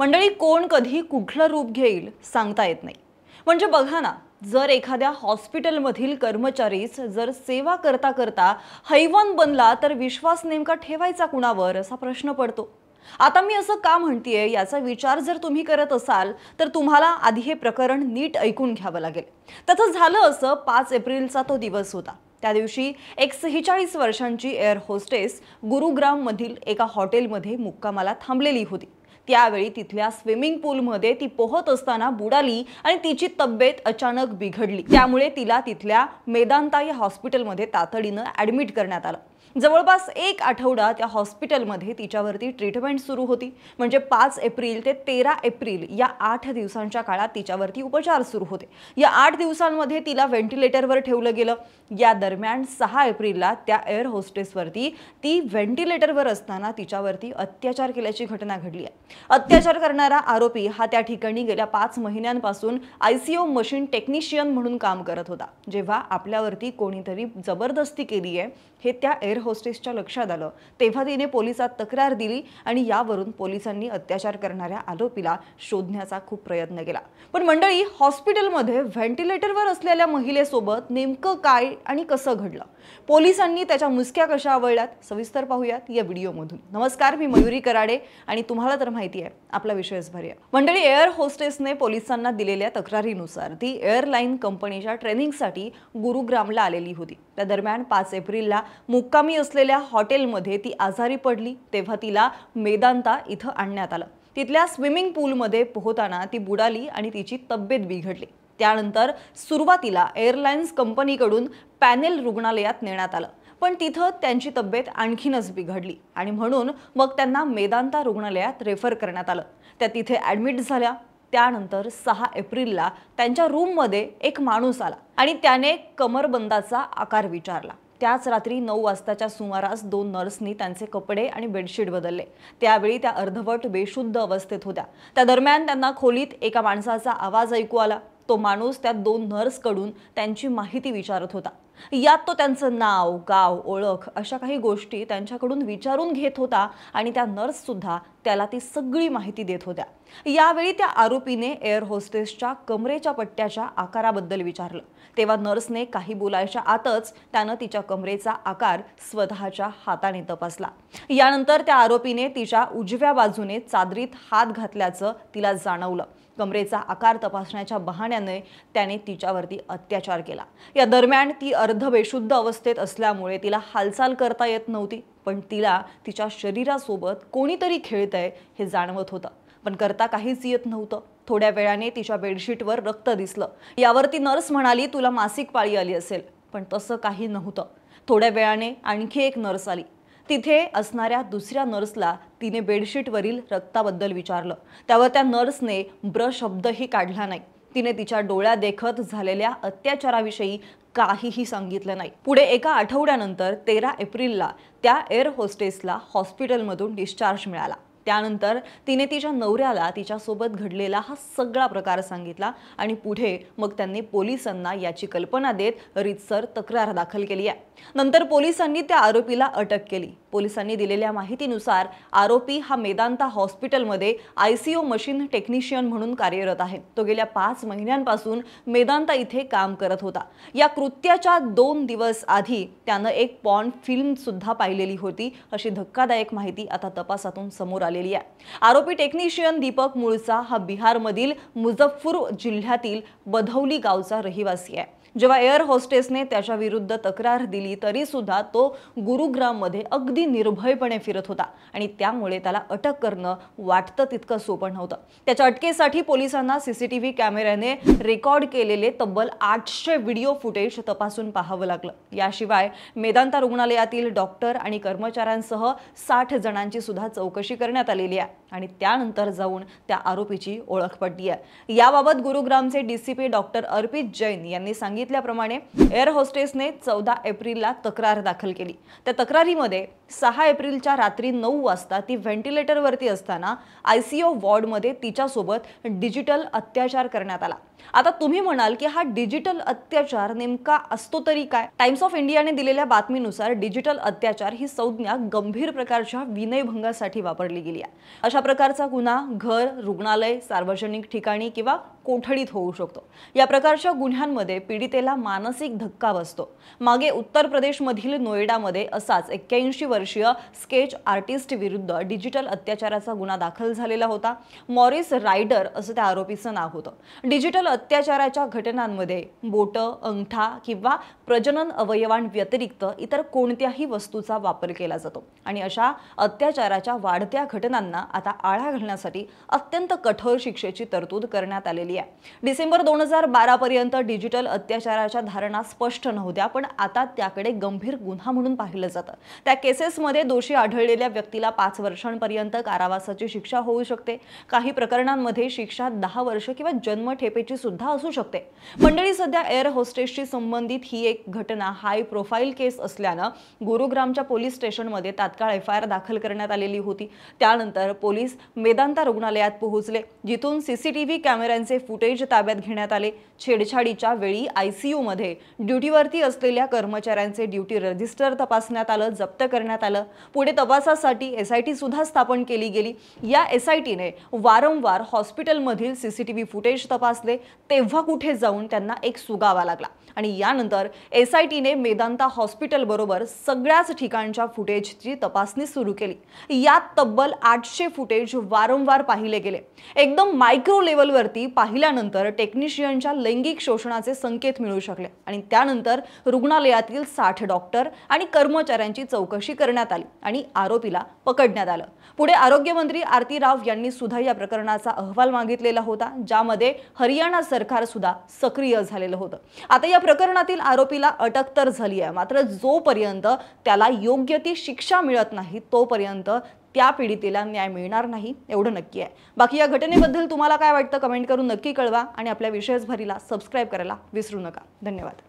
मंडळी, कोण कधी कुठलं रूप घेईल सांगता येत नाही। म्हणजे बघा ना, जर एखाद्या हॉस्पिटलमधील कर्मचारीच जर सेवा करता करता हैवान बनला तर विश्वास नेमका ठेवायचा कुणावर असा प्रश्न पडतो। आता मी असं का म्हणतेय याचा विचार जर तुम्ही करत असाल तर तुम्हाला आधी हे प्रकरण नीट ऐकून घ्यावं लागेल। तसं झालं असं 5 एप्रिलचा तो दिवस होता। त्या दिवशी एक 46 वर्षांची एअर होस्टेस गुरुग्राम मधील एका हॉटेलमध्ये मुक्कामाला थांबलेली होती। त्यावेळी तिथल्या स्विमिंग पूलमध्ये ती पोहत असताना बुडाली आणि तिची तब्येत अचानक बिघडली। त्यामुळे तिला तिथल्या मेदांता या हॉस्पिटलमध्ये तातडीने ॲडमिट करण्यात आलं। जवळपास एक आठवडा त्या हॉस्पिटलमध्ये तिच्यावरती ट्रीटमेंट सुरू होती। म्हणजे 5 एप्रिल ते 13 एप्रिल या 8 दिवसांच्या काळात तिच्यावरती उपचार सुरू होते। या 8 दिवसांमध्ये तिला व्हेंटिलेटरवर ठेवलं गेलं। या दरम्यान 6 एप्रिलला त्या एअर होस्टेसवरती ती व्हेंटिलेटरवर असताना तिच्यावरती अत्याचार केल्याची घटना घडली आहे। अत्याचार करणारा आरोपी हा त्या ठिकाणी गेल्या 5 महिन्यांपासून आयसीयू मशीन टेक्निशियन म्हणून काम करत होता। जेव्हा आपल्यावरती कोणीतरी जबरदस्ती केली आहे हे त्या एअर होस्टेसच्या लक्षात आलं, तेव्हा तिने पोलिसात तक्रार दिली आणि यावरून पोलिसांनी अत्याचार करणाऱ्या आरोपीला शोधण्याचा खूप प्रयत्न केला। पण मंडळी, हॉस्पिटलमध्ये व्हेंटिलेटरवर असलेल्या महिलेसोबत नेमकं काय आणि कसं घडलं, पोलिसांनी त्याच्या मुसक्या कशा आवळल्यात, सविस्तर पाहूयात या व्हिडिओमधून। नमस्कार, मी मयुरी कराडे आणि तुम्हाला तर माहिती आहे आपला विषयच भारी आहे। मंडळी, एअर होस्टेसने पोलिसांना दिलेल्या तक्रारीनुसार ती एअरलाइन कंपनीच्या ट्रेनिंगसाठी गुरुग्रामला आलेली होती। त्या दरम्यान 5 एप्रिलला मुक्कामी असलेल्या हॉटेलमध्ये ती आजारी पडली। तेव्हा तिला मेदांता इथं आणण्यात आलं। तिथल्या स्विमिंग पूलमध्ये पोहताना ती बुडाली आणि तिची तब्येत बिघडली। त्यानंतर सुरुवातीला एअरलाइन्स कंपनीकडून पॅनेल रुग्णालयात नेण्यात आलं, पण तिथं त्यांची तब्येत आणखीनच बिघडली आणि म्हणून मग त्यांना मेदांता रुग्णालयात रेफर करण्यात आलं। त्या तिथे ॲडमिट झाल्या। त्यानंतर 6 एप्रिलला त्यांच्या रूममध्ये एक माणूस आला आणि त्याने कमरबंदाचा आकार विचारला। त्याच रात्री 9 वाजताच्या सुमारास 2 नर्सनी त्यांचे कपडे आणि बेडशीट बदलले। त्यावेळी त्या अर्धवट बेशुद्ध अवस्थेत होत्या। त्या दरम्यान त्यांना खोलीत एका माणसाचा आवाज ऐकू आला। तो माणूस त्या 2 नर्सकडून त्यांची माहिती विचारत होता। यात तो त्यांचं नाव, गाव, ओळख अशा काही गोष्टी त्यांच्याकडून विचारून घेत होता आणि त्या नर्स सुद्धा त्याला ती सगळी माहिती देत होत्या। यावेळी त्या आरोपीने एअर होस्टेसच्या कमरेच्या पट्ट्याच्या आकाराबद्दल विचारलं। तेव्हा नर्सने काही बोलायच्या आतच त्यानं तिच्या कमरेचा आकार स्वतःच्या हाताने तपासला। यानंतर त्या आरोपीने तिच्या उजव्या बाजूने चादरीत हात घातल्याचं तिला जाणवलं। कमरेचा आकार तपासण्याच्या बहाण्याने त्याने तिच्यावरती अत्याचार केला। या दरम्यान ती अर्धबेशुद्ध अवस्थेत असल्यामुळे तिला हालचाल करता येत नव्हती, पण तिला तिच्या शरीरासोबत कोणीतरी खेळतंय हे जाणवत होतं, पण करता काहीच येत नव्हतं। थोड्या वेळाने तिच्या बेडशीटवर रक्त दिसलं। यावरती नर्स म्हणाली, तुला मासिक पाळी आली असेल, पण तसं काही नव्हतं। थोड्या वेळाने आणखी एक नर्स आली। तिथे असणाऱ्या दुसऱ्या नर्सला तिने बेडशीटवरील रक्ताबद्दल विचारलं। त्यावर त्या नर्सने शब्दही काढला नाही। तिने तिच्या डोळ्या देखत झालेल्या अत्याचाराविषयी काहीही सांगितलं नाही। पुढे एका आठवड्यानंतर 13 एप्रिलला त्या एअर होस्टेसला हॉस्पिटलमधून डिस्चार्ज मिळाला। त्यानंतर तिने तिच्या नवऱ्याला तिच्यासोबत घडलेला हा सगळा प्रकार सांगितला आणि पुढे मग त्यांनी पोलिसांना याची कल्पना देत रीतसर तक्रार दाखल केली आहे। नंतर पोलिसांनी त्या आरोपीला अटक केली। पोलिसांनी दिलेल्या माहितीनुसार आरोपी हा मेदांता हॉस्पिटलमध्ये आयसीयू मशीन टेक्निशियन म्हणून कार्यरत आहे। तो गेल्या 5 महिन्यांपासून मेदांता इथे काम करत होता। या कृत्याच्या 2 दिवस आधी त्यानं एक पॉर्न फिल्म सुद्धा पाहिलेली होती, अशी धक्कादायक माहिती आता तपासातून समोर आलेली आहे। आरोपी टेक्निशियन दीपक मूळचा हा बिहारमधील मुझफ्फरपूर जिल्ह्यातील बधौली गावचा रहिवासी आहे। जेव्हा एअर होस्टेसने त्याच्या विरुद्ध तक्रार दिली तरी सुद्धा तो गुरुग्राममध्ये अगदी निर्भयपणे फिरत होता आणि त्यामुळे त्याला अटक करणं वाटतं तितकं सोपं नव्हतं। त्याच्या अटकेसाठी पोलिसांना सीसीटीव्ही कॅमेऱ्याने रेकॉर्ड केलेले तब्बल 800 व्हिडिओ फुटेज तपासून पाहावं लागलं। याशिवाय मेदांता रुग्णालयातील डॉक्टर आणि कर्मचाऱ्यांसह 60 जणांची सुद्धा चौकशी करण्यात आलेली आहे आणि त्यानंतर जाऊन त्या आरोपीची ओळख पटली आहे। याबाबत गुरुग्रामचे डीसीपी डॉक्टर अर्पित जैन यांनी सांगितल्याप्रमाणे एअर होस्टेसने 14 एप्रिलला तक्रार दाखल केली। त्या तक्रारीमध्ये 6 एप्रिलच्या रात्री 9 वाजता ती व्हेंटिलेटरवरती असताना आयसीयू वॉर्डमध्ये तिच्यासोबत डिजिटल अत्याचार करण्यात आला। आता तुम्ही म्हणाल की हा डिजिटल अत्याचार नेमका असतो तरी काय? टाइम्स ऑफ इंडियाने दिलेल्या बातमीनुसार डिजिटल अत्याचार ही संज्ञा गंभीर प्रकारच्या विनयभंगासाठी वापरली गेली गेली आहे। अशा प्रकारचा गुन्हा घर, रुग्णालय, सार्वजनिक ठिकाणी किंवा कोठडीत होऊ शकतो। या प्रकारच्या गुन्ह्यांमध्ये पीडितेला मानसिक धक्का बसतो। मागे उत्तर प्रदेशमधील नोएडामध्ये असाच 81 वर्षीय स्केच आर्टिस्ट विरुद्ध डिजिटल अत्याचाराचा गुन्हा दाखल झालेला होता। मॉरिस रायडर असं त्या आरोपीचं नाव होतं। डिजिटल अत्याचाराच्या घटनांमध्ये बोट, अंगठा किंवा प्रजनन अवयवांव्यतिरिक्त इतर कोणत्याही वस्तूचा वापर केला जातो आणि अशा अत्याचाराच्या वाढत्या घटनांना आता आळा घालण्यासाठी अत्यंत कठोर शिक्षेची तरतूद करण्यात आलेली आहे। डिसेंबर 2012 पर्यंत डिजिटल अत्याचाराच्या धारणा स्पष्ट नव्हत्या, पण आता त्याकडे गंभीर गुन्हा म्हणून पाहिलं जातं। त्या केसेसमध्ये दोषी आढळलेल्या व्यक्तीला 5 वर्षांपर्यंत कारावासाची शिक्षा होऊ शकते। काही प्रकरणांमध्ये शिक्षा 10 वर्ष किंवा जन्मठेपेची सुद्धा असू शकते। मंडळी, सध्या एअर होस्टेसशी संबंधित ही एक घटना हाय प्रोफाईल केस असल्यानं गुरुग्रामच्या पोलीस स्टेशनमध्ये तात्काळ FIR दाखल करण्यात आलेली होती। त्यानंतर पोलीस मेदांता रुग्णालयात पोहोचले, जिथून CCTV कॅमेऱ्यांचे फुटेज ताब्यात घेण्यात आले। छेडछाडीच्या वेळी ICU मध्ये ड्युटीवरती असलेल्या कर्मचाऱ्यांचे ड्युटी रजिस्टर तपासण्यात आलं, जप्त करण्यात आलं। पुढे तपासासाठी SIT सुद्धा स्थापन केली गेली। या SITने वारंवार हॉस्पिटलमधील CCTV फुटेज तपासले, तेव्हा कुठे जाऊन त्यांना एक सुगावा लागला आणि यानंतर SITने मेदांता हॉस्पिटल बरोबर सगळ्याच ठिकाणच्या फुटेजची तपासणी सुरू केली। यात तब्बल 800 फुटेज वारंवार पाहिले गेले। एकदम मायक्रो लेवलवरती पाहिल्यानंतर टेक्निशियनच्या लैंगिक शोषणाचे संकेत मिळू शकले आणि त्यानंतर रुग्णालयातील 60 डॉक्टर आणि कर्मचाऱ्यांची चौकशी करण्यात आली आणि आरोपीला पकडण्यात आलं। पुढे आरोग्यमंत्री आरती राव यांनी सुद्धा या प्रकरणाचा अहवाल मागितलेला होता, ज्यामध्ये हरियाणा सरकार सुद्धा सक्रिय झालेलं होतं। आता या प्रकरणातील आरोपीला अटक तर झाली आहे, मात्र जोपर्यंत त्याला योग्य ती शिक्षा मिळत नाही तोपर्यंत त्या पीडितेला न्याय मिळणार नाही, एवढं नक्की आहे। बाकी या घटनेबद्दल तुम्हाला काय वाटतं कमेंट करून नक्की कळवा आणि आपल्या विशेष भरीला सबस्क्राइब करायला विसरू नका। धन्यवाद।